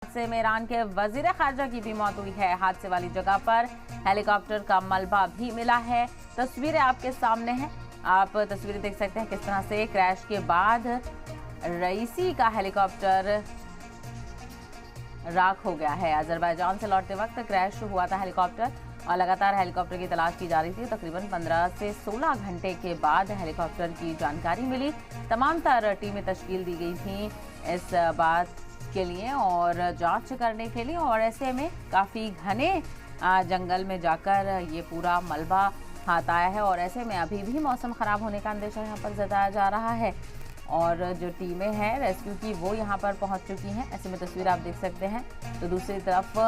हादसे में ईरान के वजीर खारजा की भी मौत हुई है। हादसे वाली जगह पर हेलीकॉप्टर का मलबा भी मिला है। तस्वीरें आपके सामने हैं, आप तस्वीरें देख सकते हैं किस तरह से क्रैश के बाद रईसी का हेलीकॉप्टर राख हो गया है। अजरबैजान से लौटते वक्त क्रैश हुआ था हेलीकॉप्टर और लगातार हेलीकॉप्टर की तलाश की जा रही थी। तकरीबन 15 से 16 घंटे के बाद हेलीकॉप्टर की जानकारी मिली। तमाम तर टीमें तश्कील दी गई थी इस बात के लिए और जांच करने के लिए, और ऐसे में काफ़ी घने जंगल में जाकर ये पूरा मलबा हाथ आया है और ऐसे में अभी भी मौसम ख़राब होने का अंदेशा यहाँ पर जताया जा रहा है और जो टीमें हैं रेस्क्यू की वो यहाँ पर पहुँच चुकी हैं। ऐसे में तस्वीर आप देख सकते हैं। तो दूसरी तरफ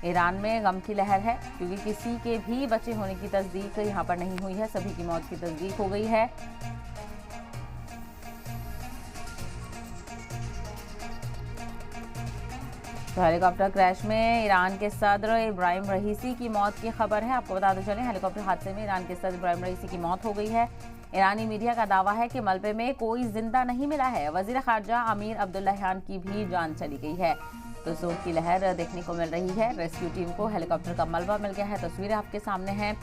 ईरान में गम की लहर है क्योंकि किसी के भी बचे होने की तस्दीक यहाँ पर नहीं हुई है, सभी की मौत की तस्दीक हो गई है। तो हेलीकॉप्टर क्रैश में ईरान के सदर इब्राहिम रईसी की मौत की खबर है। आपको बताते चलें, हेलीकॉप्टर हादसे में ईरान के सदर इब्राहिम रईसी की मौत हो गई है। ईरानी मीडिया का दावा है कि मलबे में कोई जिंदा नहीं मिला है। वजीर खारजा अमीर अब्दुल्लाहियान की भी जान चली गई है। तो जोर की लहर देखने को मिल रही है। रेस्क्यू टीम को हेलीकॉप्टर का मलबा मिल गया है। तस्वीरें आपके सामने हैं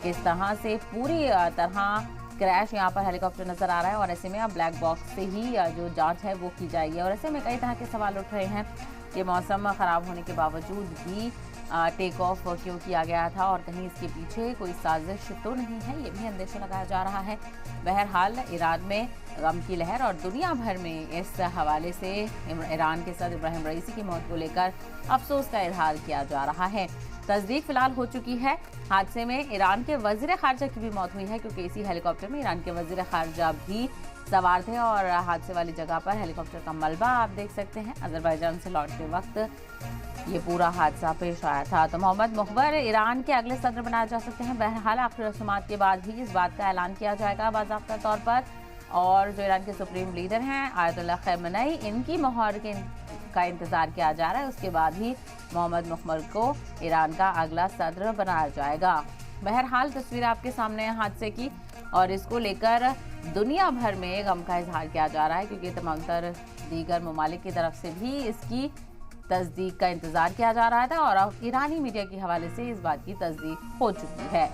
किस तरह से पूरी तरह क्रैश यहाँ पर हेलीकॉप्टर नजर आ रहा है और ऐसे में अब ब्लैक बॉक्स से ही जो जांच है वो की जाएगी। और ऐसे में कई तरह के सवाल उठ रहे हैं कि मौसम ख़राब होने के बावजूद भी टेक ऑफ क्यों किया गया था और कहीं इसके पीछे कोई साजिश तो नहीं है, ये भी अंदेशा लगाया जा रहा है। बहरहाल ईरान में गम की लहर और दुनिया भर में इस हवाले से ईरान के सदर इब्राहिम रईसी की मौत को लेकर अफसोस का इजहार किया जा रहा है। तस्दीक फिलहाल हो चुकी है। हादसे में ईरान के वजीर खारजा की भी मौत हुई है क्योंकि इसी हेलीकॉप्टर में ईरान के वजीर खारजा भी सवार थे और हादसे वाली जगह पर हेलीकॉप्टर का मलबा आप देख सकते हैं। अजरबैजान से लौटते वक्त ये पूरा हादसा पेश आया था। तो मोहम्मद मुखबर ईरान के अगले सदर बनाए जा सकते हैं। बहरहाल आखिरी रस्मात के बाद ही इस बात का ऐलान किया जाएगा बाज़ाब्ता तौर पर। और जो ईरान के सुप्रीम लीडर हैं आयतुल्लाह खamenei, इनकी मोहर का इंतजार किया जा रहा है। उसके बाद ही मोहम्मद मुखबर को ईरान का अगला सदर बनाया जाएगा। बहरहाल तस्वीर आपके सामने है हादसे की और इसको लेकर दुनिया भर में गम का इजहार किया जा रहा है क्योंकि तमाम तर दीगर ममालिक की तरफ से भी इसकी तस्दीक का इंतजार किया जा रहा था और अब ईरानी मीडिया के हवाले से इस बात की तस्दीक हो चुकी है।